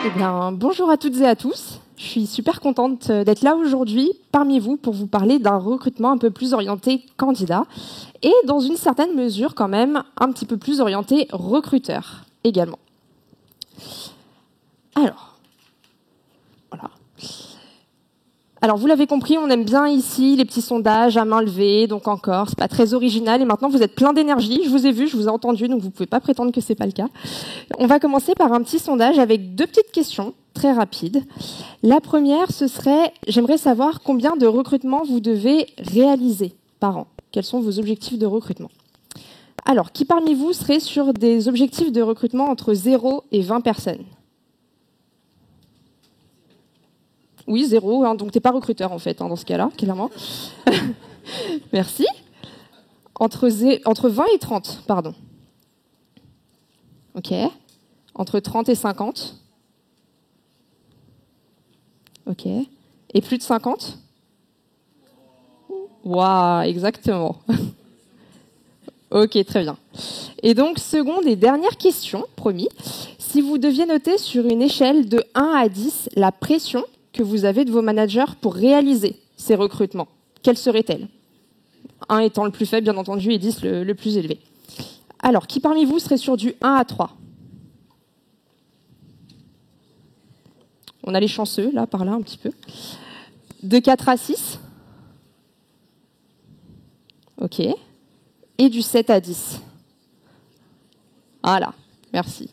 Eh bien, bonjour à toutes et à tous. Je suis super contente d'être là aujourd'hui parmi vous pour vous parler d'un recrutement un peu plus orienté candidat et dans une certaine mesure quand même un petit peu plus orienté recruteur également. Alors, voilà. Alors, vous l'avez compris, on aime bien ici les petits sondages à main levée, donc encore, c'est pas très original. Et maintenant, vous êtes plein d'énergie. Je vous ai vu, je vous ai entendu, donc vous pouvez pas prétendre que c'est pas le cas. On va commencer par un petit sondage avec 2 petites questions très rapides. La première, ce serait, j'aimerais savoir combien de recrutements vous devez réaliser par an. Quels sont vos objectifs de recrutement? Alors, qui parmi vous serait sur des objectifs de recrutement entre 0 et 20 personnes? Oui, 0, hein, donc tu n'es pas recruteur en fait, hein, dans ce cas-là, clairement. Merci. Entre 20 et 30, pardon. Ok. Entre 30 et 50. Ok. Et plus de 50? Waouh, exactement. Ok, très bien. Et donc, seconde et dernière question, promis. Si vous deviez noter sur une échelle de 1 à 10 la pression que vous avez de vos managers pour réaliser ces recrutements, quelle serait-elle? 1 étant le plus faible, bien entendu, et 10 le plus élevé. Alors, qui parmi vous serait sur du 1 à 3? On a les chanceux, là, par là, un petit peu. De 4 à 6? Ok. Et du 7 à 10? Voilà, merci.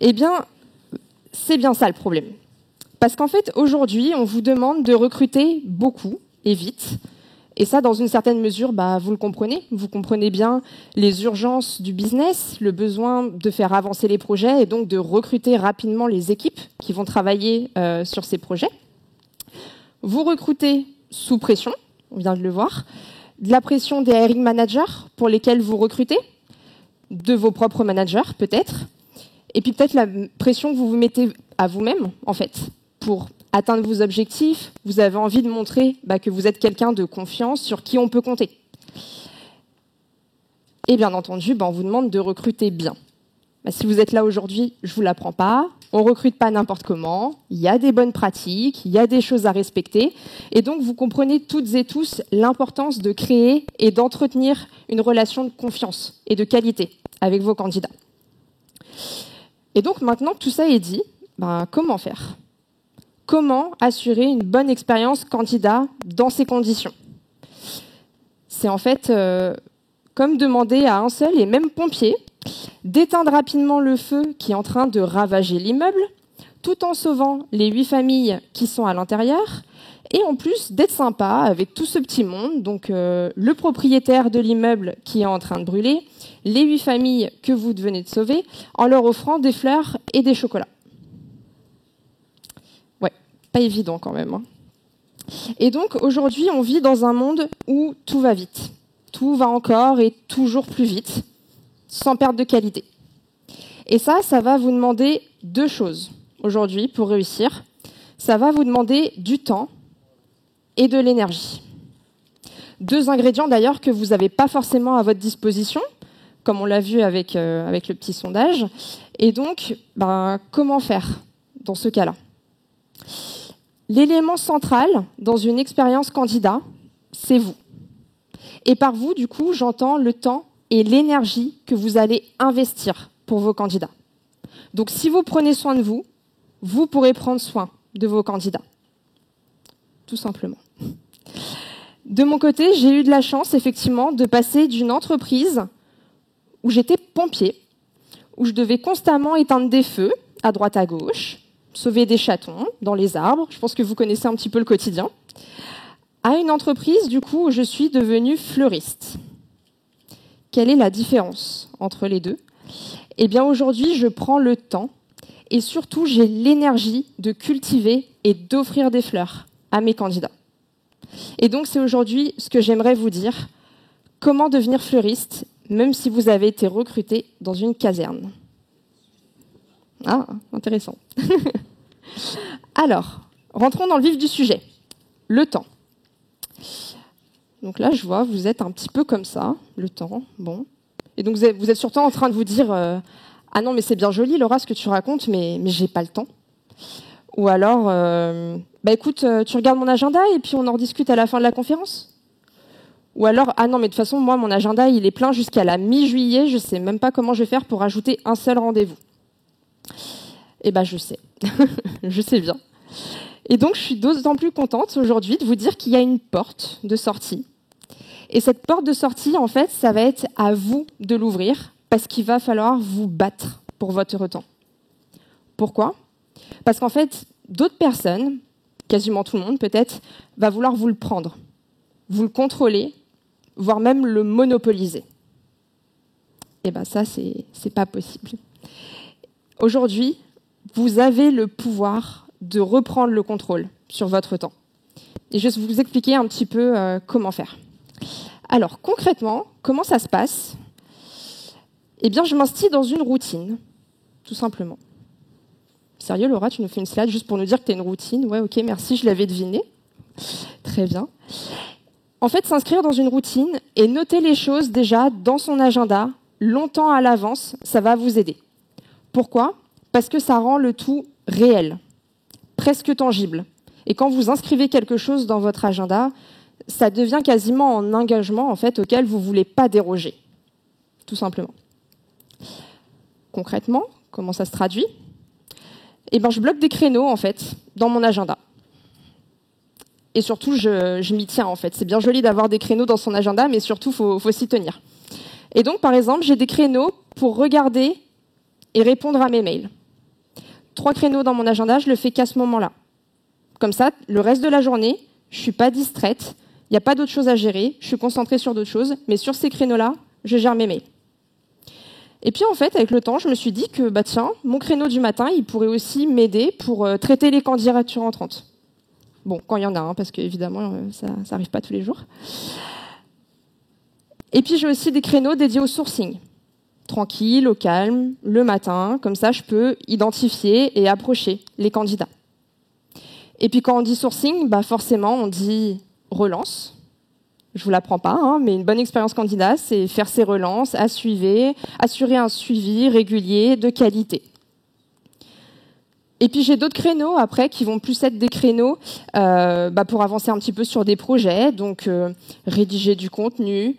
Eh bien, c'est bien ça le problème. Parce qu'en fait, aujourd'hui, on vous demande de recruter beaucoup et vite. Et ça, dans une certaine mesure, vous le comprenez. Vous comprenez bien les urgences du business, le besoin de faire avancer les projets et donc de recruter rapidement les équipes qui vont travailler sur ces projets. Vous recrutez sous pression, on vient de le voir, de la pression des hiring managers pour lesquels vous recrutez, de vos propres managers peut-être, et puis peut-être la pression que vous vous mettez à vous-même, en fait, pour atteindre vos objectifs. Vous avez envie de montrer que vous êtes quelqu'un de confiance sur qui on peut compter. Et bien entendu, on vous demande de recruter bien. Si vous êtes là aujourd'hui, je ne vous l'apprends pas. On ne recrute pas n'importe comment. Il y a des bonnes pratiques, il y a des choses à respecter. Et donc, vous comprenez toutes et tous l'importance de créer et d'entretenir une relation de confiance et de qualité avec vos candidats. Et donc, maintenant que tout ça est dit, comment faire? Comment assurer une bonne expérience candidat dans ces conditions? C'est en fait comme demander à un seul et même pompier d'éteindre rapidement le feu qui est en train de ravager l'immeuble, tout en sauvant les 8 familles qui sont à l'intérieur, et en plus d'être sympa avec tout ce petit monde, donc le propriétaire de l'immeuble qui est en train de brûler, les 8 familles que vous venez de sauver, en leur offrant des fleurs et des chocolats. Ouais, pas évident quand même, hein. Et donc aujourd'hui, on vit dans un monde où tout va vite. Tout va encore et toujours plus vite, sans perte de qualité. Et ça va vous demander 2 choses aujourd'hui pour réussir. Ça va vous demander du temps et de l'énergie. 2 ingrédients d'ailleurs que vous n'avez pas forcément à votre disposition, comme on l'a vu avec le petit sondage. Et donc, comment faire dans ce cas-là? L'élément central dans une expérience candidat, c'est vous. Et par vous, du coup, j'entends le temps et l'énergie que vous allez investir pour vos candidats. Donc, si vous prenez soin de vous, vous pourrez prendre soin de vos candidats. Tout simplement. De mon côté, j'ai eu de la chance, effectivement, de passer d'une entreprise où j'étais pompier, où je devais constamment éteindre des feux à droite à gauche, sauver des chatons dans les arbres. Je pense que vous connaissez un petit peu le quotidien. À une entreprise, du coup, où je suis devenue fleuriste. Quelle est la différence entre les deux? Eh bien, aujourd'hui, je prends le temps et surtout, j'ai l'énergie de cultiver et d'offrir des fleurs à mes candidats. Et donc, c'est aujourd'hui ce que j'aimerais vous dire. Comment devenir fleuriste, même si vous avez été recruté dans une caserne? Ah, intéressant. Alors, rentrons dans le vif du sujet. Le temps. Donc là, je vois, vous êtes un petit peu comme ça, le temps, bon. Et donc, vous êtes surtout en train de vous dire Ah non, mais c'est bien joli, Laura, ce que tu racontes, mais j'ai pas le temps. Ou alors, bah écoute, tu regardes mon agenda et puis on en rediscute à la fin de la conférence. Ou alors, ah non, mais de toute façon, moi, mon agenda, il est plein jusqu'à la mi-juillet, je sais même pas comment je vais faire pour ajouter un seul rendez-vous. Eh ben, je sais. Je sais bien. Et donc, je suis d'autant plus contente aujourd'hui de vous dire qu'il y a une porte de sortie. Et cette porte de sortie, en fait, ça va être à vous de l'ouvrir parce qu'il va falloir vous battre pour votre temps. Pourquoi ? Parce qu'en fait, d'autres personnes, quasiment tout le monde peut-être, va vouloir vous le prendre, vous le contrôler, voire même le monopoliser. Et bien ça, c'est pas possible. Aujourd'hui, vous avez le pouvoir de reprendre le contrôle sur votre temps. Et je vais vous expliquer un petit peu comment faire. Alors, concrètement, comment ça se passe ? Eh bien, je m'installe dans une routine, tout simplement. Sérieux, Laura, tu nous fais une slide juste pour nous dire que tu as une routine ? Ouais, ok, merci, je l'avais deviné. Très bien. En fait, s'inscrire dans une routine et noter les choses déjà dans son agenda, longtemps à l'avance, ça va vous aider. Pourquoi ? Parce que ça rend le tout réel, presque tangible. Et quand vous inscrivez quelque chose dans votre agenda, ça devient quasiment un engagement en fait, auquel vous ne voulez pas déroger, tout simplement. Concrètement, comment ça se traduit ? Eh ben, je bloque des créneaux en fait, dans mon agenda. Et surtout, je m'y tiens en fait. C'est bien joli d'avoir des créneaux dans son agenda, mais surtout, faut s'y tenir. Et donc, par exemple, j'ai des créneaux pour regarder et répondre à mes mails. 3 créneaux dans mon agenda, je le fais qu'à ce moment-là. Comme ça, le reste de la journée, je suis pas distraite, il n'y a pas d'autres choses à gérer, je suis concentrée sur d'autres choses, mais sur ces créneaux-là, je gère mes mails. Et puis en fait, avec le temps, je me suis dit que bah tiens, mon créneau du matin, il pourrait aussi m'aider pour traiter les candidatures entrantes. Bon, quand il y en a, hein, parce qu'évidemment, ça n'arrive pas tous les jours. Et puis j'ai aussi des créneaux dédiés au sourcing. Tranquille, au calme, le matin, comme ça je peux identifier et approcher les candidats. Et puis quand on dit sourcing, bah forcément on dit relance. Je vous l'apprends pas, hein, mais une bonne expérience candidat, c'est faire ses relances, assurer un suivi régulier de qualité. Et puis j'ai d'autres créneaux après qui vont plus être des créneaux pour avancer un petit peu sur des projets, donc rédiger du contenu,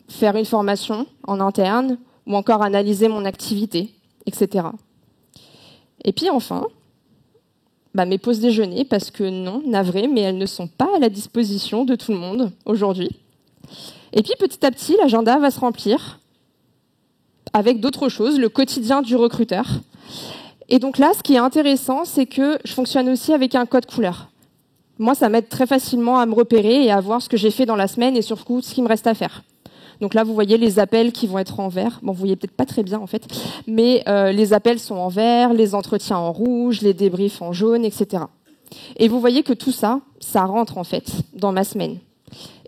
faire une formation en interne, ou encore analyser mon activité, etc. Et puis enfin, mes pauses déjeuner, parce que non, navré, mais elles ne sont pas à la disposition de tout le monde aujourd'hui. Et puis petit à petit, l'agenda va se remplir avec d'autres choses, le quotidien du recruteur. Et donc là, ce qui est intéressant, c'est que je fonctionne aussi avec un code couleur. Moi, ça m'aide très facilement à me repérer et à voir ce que j'ai fait dans la semaine et surtout ce qu'il me reste à faire. Donc là, vous voyez les appels qui vont être en vert. Bon, vous voyez peut-être pas très bien en fait, mais les appels sont en vert, les entretiens en rouge, les débriefs en jaune, etc. Et vous voyez que tout ça, ça rentre en fait dans ma semaine.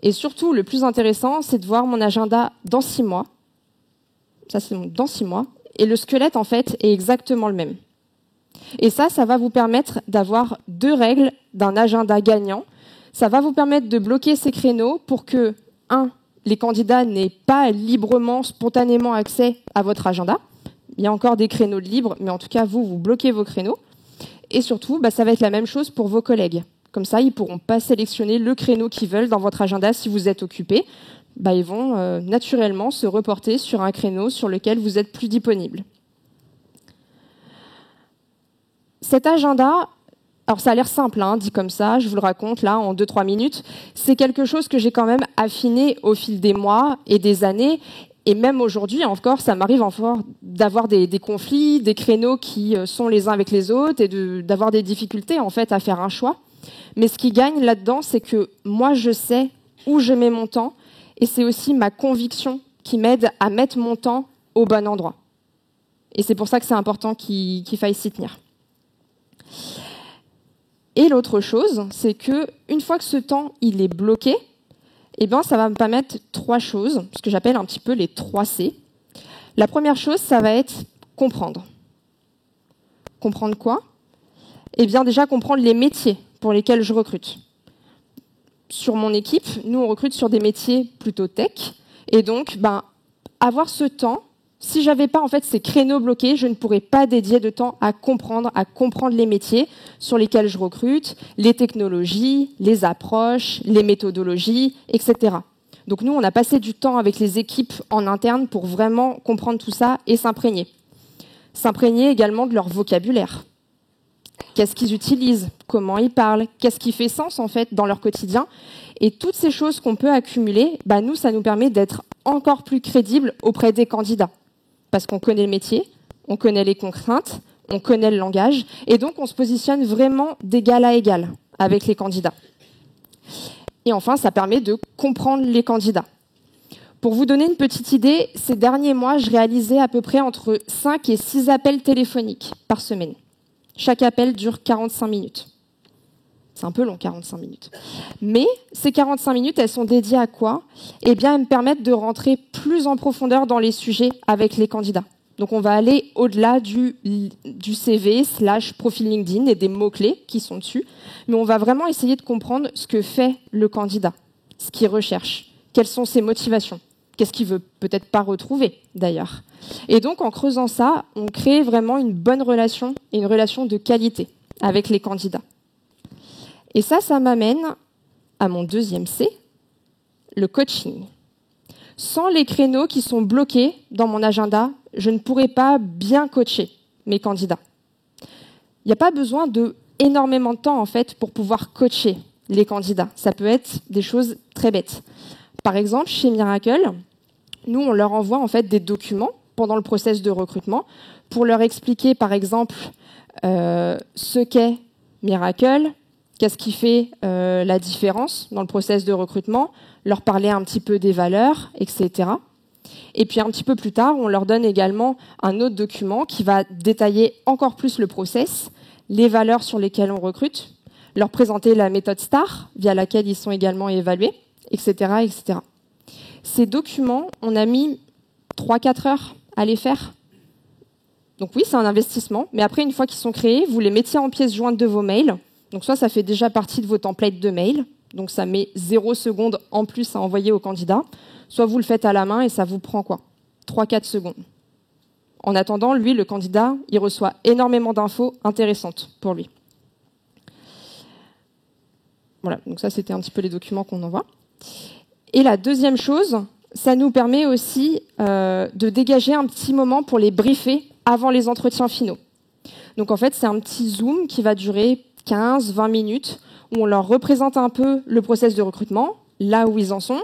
Et surtout, le plus intéressant, c'est de voir mon agenda dans 6 mois. Ça, c'est dans 6 mois. Et le squelette, en fait, est exactement le même. Et ça va vous permettre d'avoir 2 règles d'un agenda gagnant. Ça va vous permettre de bloquer ces créneaux pour que, 1, les candidats n'aient pas librement, spontanément accès à votre agenda. Il y a encore des créneaux libres, mais en tout cas, vous bloquez vos créneaux. Et surtout, ça va être la même chose pour vos collègues. Comme ça, ils ne pourront pas sélectionner le créneau qu'ils veulent dans votre agenda si vous êtes occupé. Ils vont naturellement se reporter sur un créneau sur lequel vous êtes plus disponible. Cet agenda, alors ça a l'air simple, hein, dit comme ça, je vous le raconte là en 2-3 minutes, c'est quelque chose que j'ai quand même affiné au fil des mois et des années, et même aujourd'hui encore, ça m'arrive encore d'avoir des conflits, des créneaux qui sont les uns avec les autres, et d'avoir des difficultés en fait à faire un choix. Mais ce qui gagne là-dedans, c'est que moi je sais où je mets mon temps, et c'est aussi ma conviction qui m'aide à mettre mon temps au bon endroit. Et c'est pour ça que c'est important qu'il faille s'y tenir. Et l'autre chose, c'est que une fois que ce temps il est bloqué, ça va me permettre 3 choses, ce que j'appelle un petit peu les 3 C. La première chose, ça va être comprendre. Comprendre quoi ? Déjà comprendre les métiers pour lesquels je recrute. Sur mon équipe, nous on recrute sur des métiers plutôt tech, et donc avoir ce temps Si j'avais pas en fait ces créneaux bloqués, je ne pourrais pas dédier de temps à comprendre les métiers sur lesquels je recrute, les technologies, les approches, les méthodologies, etc. Donc nous, on a passé du temps avec les équipes en interne pour vraiment comprendre tout ça et s'imprégner. S'imprégner également de leur vocabulaire. Qu'est-ce qu'ils utilisent? Comment ils parlent? Qu'est-ce qui fait sens en fait dans leur quotidien? Et toutes ces choses qu'on peut accumuler, nous, ça nous permet d'être encore plus crédibles auprès des candidats. Parce qu'on connaît le métier, on connaît les contraintes, on connaît le langage, et donc on se positionne vraiment d'égal à égal avec les candidats. Et enfin, ça permet de comprendre les candidats. Pour vous donner une petite idée, ces derniers mois, je réalisais à peu près entre 5 et 6 appels téléphoniques par semaine. Chaque appel dure 45 minutes. C'est un peu long, 45 minutes. Mais ces 45 minutes, elles sont dédiées à quoi? Eh bien, elles me permettent de rentrer plus en profondeur dans les sujets avec les candidats. Donc, on va aller au-delà du CV/profil LinkedIn et des mots-clés qui sont dessus. Mais on va vraiment essayer de comprendre ce que fait le candidat, ce qu'il recherche, quelles sont ses motivations, qu'est-ce qu'il veut peut-être pas retrouver, d'ailleurs. Et donc, en creusant ça, on crée vraiment une bonne relation et une relation de qualité avec les candidats. Et ça m'amène à mon deuxième C, le coaching. Sans les créneaux qui sont bloqués dans mon agenda, je ne pourrais pas bien coacher mes candidats. Il n'y a pas besoin de énormément de temps en fait pour pouvoir coacher les candidats. Ça peut être des choses très bêtes. Par exemple, chez Miracle, nous on leur envoie en fait des documents pendant le process de recrutement pour leur expliquer par exemple ce qu'est Miracle, qu'est-ce qui fait la différence dans le process de recrutement, leur parler un petit peu des valeurs, etc. Et puis un petit peu plus tard, on leur donne également un autre document qui va détailler encore plus le process, les valeurs sur lesquelles on recrute, leur présenter la méthode STAR, via laquelle ils sont également évalués, etc. etc. Ces documents, on a mis 3-4 heures à les faire. Donc oui, c'est un investissement, mais après, une fois qu'ils sont créés, vous les mettiez en pièce jointe de vos mails. Donc soit ça fait déjà partie de vos templates de mail, donc ça met 0 secondes en plus à envoyer au candidat, soit vous le faites à la main et ça vous prend quoi 3-4 secondes. En attendant, lui, le candidat, il reçoit énormément d'infos intéressantes pour lui. Voilà, donc ça c'était un petit peu les documents qu'on envoie. Et la deuxième chose, ça nous permet aussi de dégager un petit moment pour les briefer avant les entretiens finaux. Donc en fait, c'est un petit Zoom qui va durer 15-20 minutes où on leur représente un peu le process de recrutement, là où ils en sont,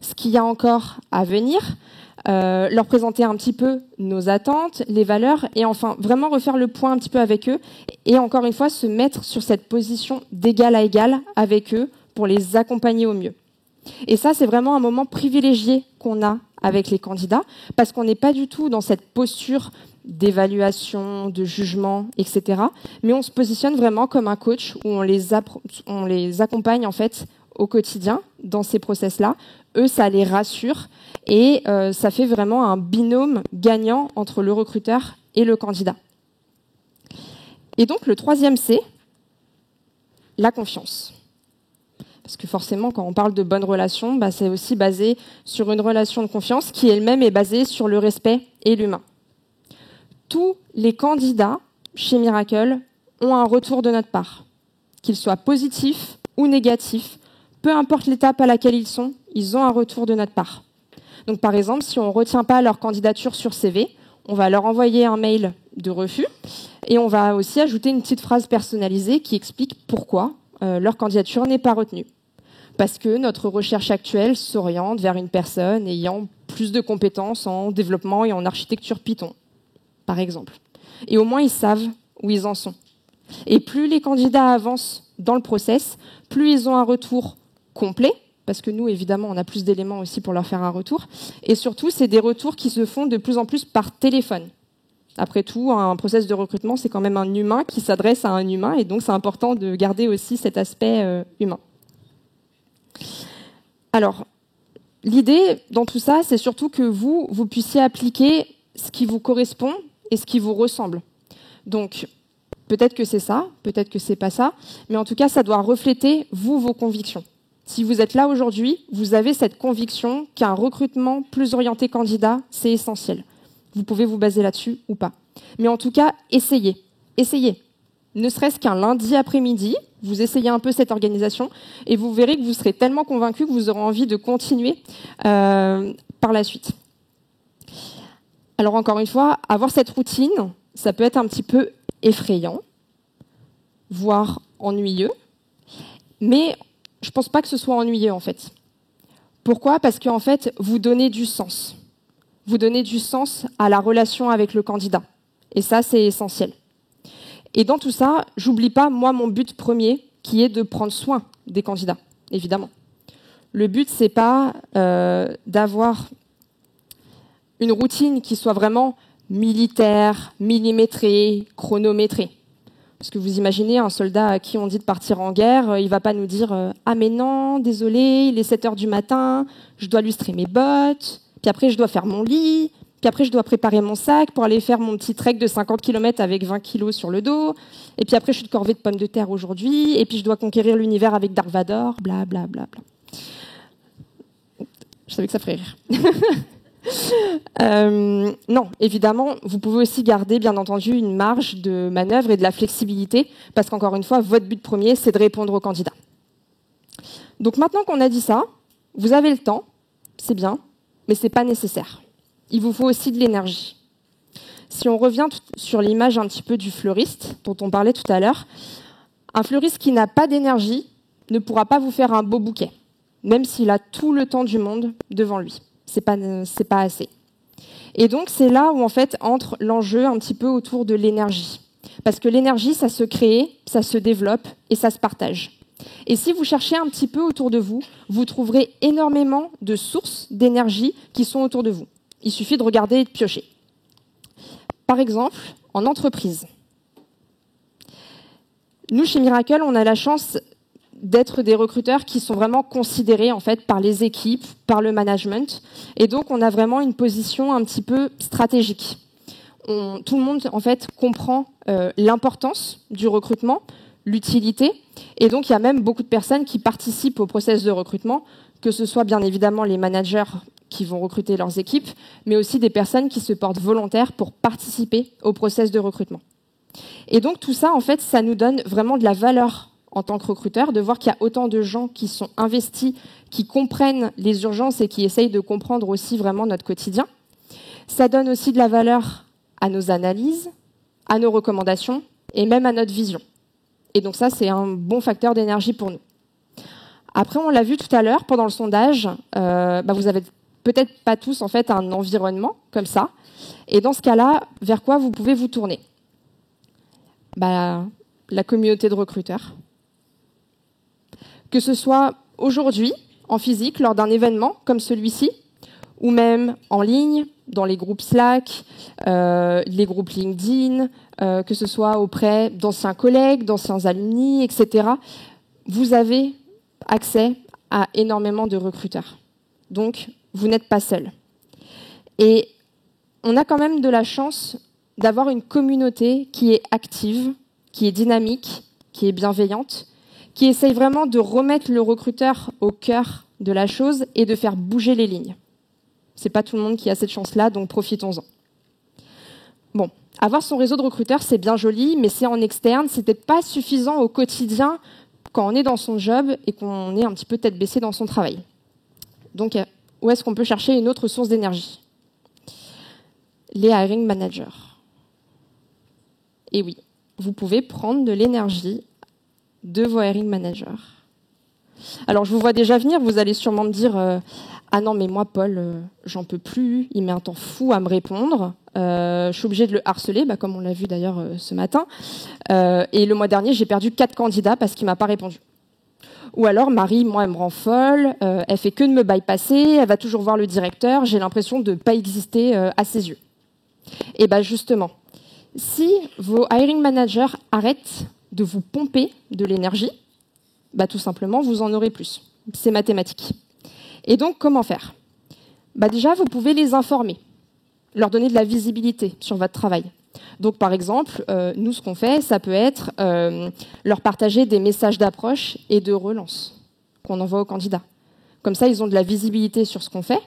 ce qu'il y a encore à venir, leur présenter un petit peu nos attentes, les valeurs, et enfin vraiment refaire le point un petit peu avec eux, et encore une fois se mettre sur cette position d'égal à égal avec eux pour les accompagner au mieux. Et ça, c'est vraiment un moment privilégié qu'on a avec les candidats, parce qu'on n'est pas du tout dans cette posture d'évaluation, de jugement, etc. Mais on se positionne vraiment comme un coach où on les accompagne en fait au quotidien dans ces process-là. Eux, ça les rassure et ça fait vraiment un binôme gagnant entre le recruteur et le candidat. Et donc le troisième C, la confiance. Parce que forcément, quand on parle de bonne relation, c'est aussi basé sur une relation de confiance qui elle-même est basée sur le respect et l'humain. Tous les candidats chez Miracle ont un retour de notre part, qu'ils soient positifs ou négatifs, peu importe l'étape à laquelle ils ont un retour de notre part. Donc par exemple, si on ne retient pas leur candidature sur CV, on va leur envoyer un mail de refus et on va aussi ajouter une petite phrase personnalisée qui explique pourquoi leur candidature n'est pas retenue. Parce que notre recherche actuelle s'oriente vers une personne ayant plus de compétences en développement et en architecture Python, par exemple. Et au moins, ils savent où ils en sont. Et plus les candidats avancent dans le process, plus ils ont un retour complet, parce que nous, évidemment, on a plus d'éléments aussi pour leur faire un retour. Et surtout, c'est des retours qui se font de plus en plus par téléphone. Après tout, un process de recrutement, c'est quand même un humain qui s'adresse à un humain, et donc c'est important de garder aussi cet aspect humain. Alors, l'idée dans tout ça, c'est surtout que vous puissiez appliquer ce qui vous correspond et ce qui vous ressemble. Donc, peut-être que c'est ça, peut-être que c'est pas ça, mais en tout cas, ça doit refléter, vos convictions. Si vous êtes là aujourd'hui, vous avez cette conviction qu'un recrutement plus orienté candidat, c'est essentiel. Vous pouvez vous baser là-dessus ou pas. Mais en tout cas, essayez. Essayez. Ne serait-ce qu'un lundi après-midi, vous essayez un peu cette organisation et vous verrez que vous serez tellement convaincu que vous aurez envie de continuer par la suite. Alors encore une fois, avoir cette routine, ça peut être un petit peu effrayant, voire ennuyeux, mais je ne pense pas que ce soit ennuyeux en fait. Pourquoi ? Parce qu'en fait, vous donnez du sens. Vous donnez du sens à la relation avec le candidat. Et ça, c'est essentiel. Et dans tout ça, j'oublie pas, moi, mon but premier, qui est de prendre soin des candidats, évidemment. Le but, c'est pas d'avoir une routine qui soit vraiment militaire, millimétrée, chronométrée. Parce que vous imaginez un soldat à qui on dit de partir en guerre, il va pas nous dire « Ah mais non, désolé, il est 7 heures du matin, je dois lustrer mes bottes, puis après je dois faire mon lit, puis après je dois préparer mon sac pour aller faire mon petit trek de 50 km avec 20 kilos sur le dos, et puis après je suis de corvée de pommes de terre aujourd'hui, et puis je dois conquérir l'univers avec Dark Vador, bla bla bla bla. » Je savais que ça ferait rire. Non, évidemment, vous pouvez aussi garder, bien entendu, une marge de manœuvre et de la flexibilité, parce qu'encore une fois, votre but premier, c'est de répondre aux candidats. Donc maintenant qu'on a dit ça, vous avez le temps, c'est bien, mais ce n'est pas nécessaire. Il vous faut aussi de l'énergie. Si on revient sur l'image un petit peu du fleuriste, dont on parlait tout à l'heure, un fleuriste qui n'a pas d'énergie ne pourra pas vous faire un beau bouquet, même s'il a tout le temps du monde devant lui. C'est pas assez. Et donc, c'est là où, en fait, entre l'enjeu un petit peu autour de l'énergie. Parce que l'énergie, ça se crée, ça se développe et ça se partage. Et si vous cherchez un petit peu autour de vous, vous trouverez énormément de sources d'énergie qui sont autour de vous. Il suffit de regarder et de piocher. Par exemple, en entreprise. Nous, chez Miracle, on a la chance d'être des recruteurs qui sont vraiment considérés en fait par les équipes, par le management, et donc on a vraiment une position un petit peu stratégique. Tout le monde en fait comprend l'importance du recrutement, l'utilité, et donc il y a même beaucoup de personnes qui participent au process de recrutement, que ce soit bien évidemment les managers qui vont recruter leurs équipes, mais aussi des personnes qui se portent volontaires pour participer au process de recrutement. Et donc tout ça en fait, ça nous donne vraiment de la valeur en tant que recruteur, de voir qu'il y a autant de gens qui sont investis, qui comprennent les urgences et qui essayent de comprendre aussi vraiment notre quotidien. Ça donne aussi de la valeur à nos analyses, à nos recommandations et même à notre vision. Et donc ça, c'est un bon facteur d'énergie pour nous. Après, on l'a vu tout à l'heure, pendant le sondage, vous avez peut-être pas tous en fait un environnement comme ça. Et dans ce cas-là, vers quoi vous pouvez vous tourner ? La communauté de recruteurs. Que ce soit aujourd'hui, en physique, lors d'un événement comme celui-ci, ou même en ligne, dans les groupes Slack, les groupes LinkedIn, que ce soit auprès d'anciens collègues, d'anciens alumni, etc. Vous avez accès à énormément de recruteurs. Donc, vous n'êtes pas seul. Et on a quand même de la chance d'avoir une communauté qui est active, qui est dynamique, qui est bienveillante, qui essaye vraiment de remettre le recruteur au cœur de la chose et de faire bouger les lignes. C'est pas tout le monde qui a cette chance-là, donc profitons-en. Bon, avoir son réseau de recruteurs, c'est bien joli, mais c'est en externe, c'est peut-être pas suffisant au quotidien quand on est dans son job et qu'on est un petit peu tête baissée dans son travail. Donc, où est-ce qu'on peut chercher une autre source d'énergie ? Les hiring managers. Et oui, vous pouvez prendre de l'énergie de vos hiring managers. Alors, je vous vois déjà venir, vous allez sûrement me dire ah non, mais moi, Paul, j'en peux plus, il met un temps fou à me répondre, je suis obligée de le harceler, comme on l'a vu d'ailleurs ce matin, et le mois dernier, j'ai perdu 4 candidats parce qu'il m'a pas répondu. Ou alors, Marie, moi, elle me rend folle, elle fait que de me bypasser, elle va toujours voir le directeur, j'ai l'impression de ne pas exister à ses yeux. Et justement, si vos hiring managers arrêtent de vous pomper de l'énergie, tout simplement, vous en aurez plus. C'est mathématique. Et donc, comment faire ? Déjà, vous pouvez les informer, leur donner de la visibilité sur votre travail. Donc, par exemple, nous, ce qu'on fait, ça peut être leur partager des messages d'approche et de relance qu'on envoie aux candidats. Comme ça, ils ont de la visibilité sur ce qu'on fait.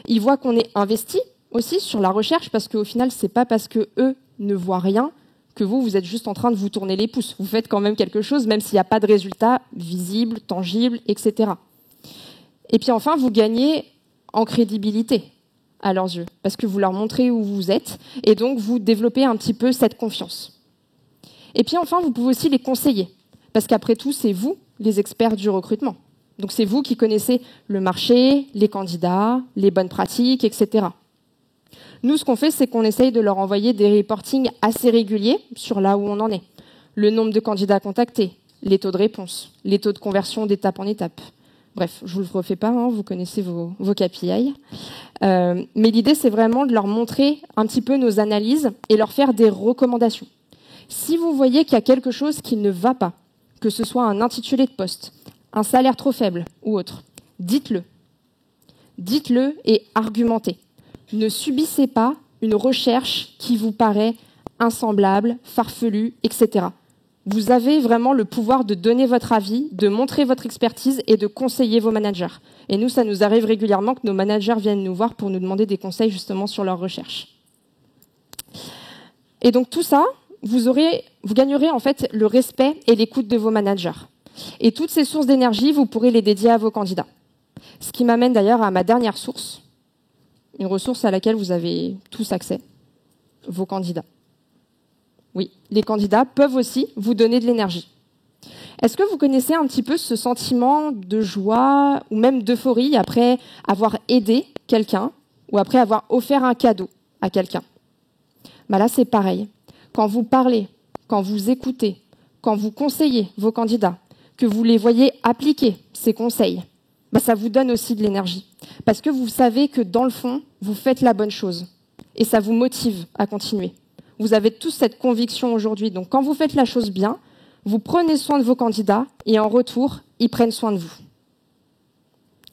Ils voient qu'on est investi aussi sur la recherche, parce qu'au final, c'est pas parce que eux ne voient rien que vous êtes juste en train de vous tourner les pouces. Vous faites quand même quelque chose, même s'il n'y a pas de résultat visible, tangible, etc. Et puis enfin, vous gagnez en crédibilité à leurs yeux, parce que vous leur montrez où vous êtes, et donc vous développez un petit peu cette confiance. Et puis enfin, vous pouvez aussi les conseiller, parce qu'après tout, c'est vous, les experts du recrutement. Donc c'est vous qui connaissez le marché, les candidats, les bonnes pratiques, etc. Nous, ce qu'on fait, c'est qu'on essaye de leur envoyer des reportings assez réguliers sur là où on en est. Le nombre de candidats contactés, les taux de réponse, les taux de conversion d'étape en étape. Bref, je ne vous le refais pas, hein, vous connaissez vos KPI. Mais l'idée, c'est vraiment de leur montrer un petit peu nos analyses et leur faire des recommandations. Si vous voyez qu'il y a quelque chose qui ne va pas, que ce soit un intitulé de poste, un salaire trop faible ou autre, dites-le. Dites-le et argumentez. Ne subissez pas une recherche qui vous paraît insemblable, farfelue, etc. Vous avez vraiment le pouvoir de donner votre avis, de montrer votre expertise et de conseiller vos managers. Et nous, ça nous arrive régulièrement que nos managers viennent nous voir pour nous demander des conseils justement sur leur recherche. Et donc tout ça, vous gagnerez en fait le respect et l'écoute de vos managers. Et toutes ces sources d'énergie, vous pourrez les dédier à vos candidats. Ce qui m'amène d'ailleurs à ma dernière source, une ressource à laquelle vous avez tous accès, vos candidats. Oui, les candidats peuvent aussi vous donner de l'énergie. Est-ce que vous connaissez un petit peu ce sentiment de joie ou même d'euphorie après avoir aidé quelqu'un ou après avoir offert un cadeau à quelqu'un? Là, c'est pareil. Quand vous parlez, quand vous écoutez, quand vous conseillez vos candidats, que vous les voyez appliquer ces conseils, ça vous donne aussi de l'énergie. Parce que vous savez que dans le fond, vous faites la bonne chose. Et ça vous motive à continuer. Vous avez tous cette conviction aujourd'hui. Donc quand vous faites la chose bien, vous prenez soin de vos candidats et en retour, ils prennent soin de vous.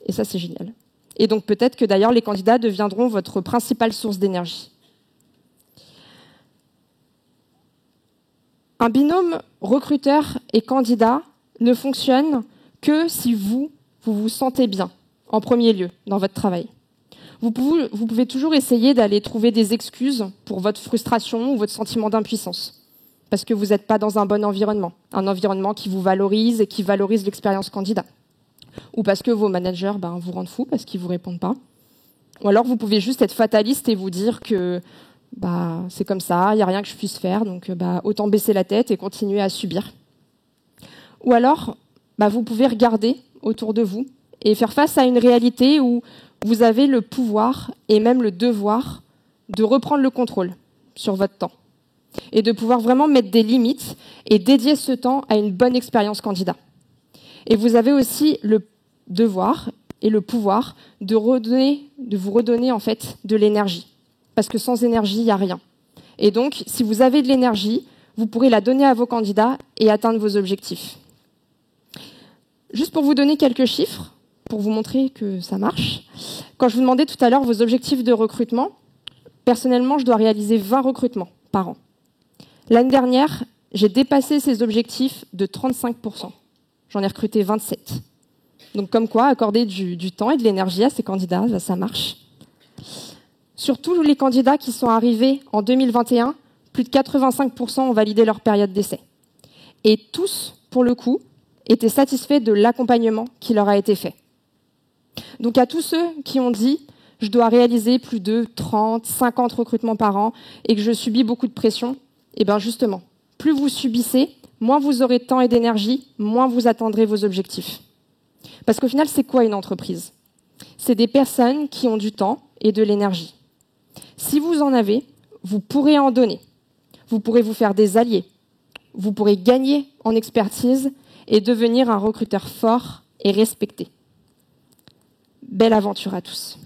Et ça, c'est génial. Et donc peut-être que d'ailleurs, les candidats deviendront votre principale source d'énergie. Un binôme recruteur et candidat ne fonctionne que si vous vous sentez bien, en premier lieu, dans votre travail. Vous pouvez toujours essayer d'aller trouver des excuses pour votre frustration ou votre sentiment d'impuissance, parce que vous n'êtes pas dans un bon environnement, un environnement qui vous valorise et qui valorise l'expérience candidat. Ou parce que vos managers vous rendent fou parce qu'ils ne vous répondent pas. Ou alors vous pouvez juste être fataliste et vous dire que c'est comme ça, il n'y a rien que je puisse faire, donc autant baisser la tête et continuer à subir. Ou alors, vous pouvez regarder autour de vous et faire face à une réalité où vous avez le pouvoir et même le devoir de reprendre le contrôle sur votre temps et de pouvoir vraiment mettre des limites et dédier ce temps à une bonne expérience candidat. Et vous avez aussi le devoir et le pouvoir de vous redonner en fait de l'énergie. Parce que sans énergie, il n'y a rien. Et donc, si vous avez de l'énergie, vous pourrez la donner à vos candidats et atteindre vos objectifs. Juste pour vous donner quelques chiffres, pour vous montrer que ça marche. Quand je vous demandais tout à l'heure vos objectifs de recrutement, personnellement, je dois réaliser 20 recrutements par an. L'année dernière, j'ai dépassé ces objectifs de 35%. J'en ai recruté 27. Donc comme quoi, accorder du temps et de l'énergie à ces candidats, ça marche. Sur tous les candidats qui sont arrivés en 2021, plus de 85% ont validé leur période d'essai. Et tous, pour le coup, étaient satisfaits de l'accompagnement qui leur a été fait. Donc à tous ceux qui ont dit « je dois réaliser plus de 30, 50 recrutements par an et que je subis beaucoup de pression », justement, plus vous subissez, moins vous aurez de temps et d'énergie, moins vous atteindrez vos objectifs. Parce qu'au final, c'est quoi une entreprise? C'est des personnes qui ont du temps et de l'énergie. Si vous en avez, vous pourrez en donner. Vous pourrez vous faire des alliés. Vous pourrez gagner en expertise et devenir un recruteur fort et respecté. Belle aventure à tous.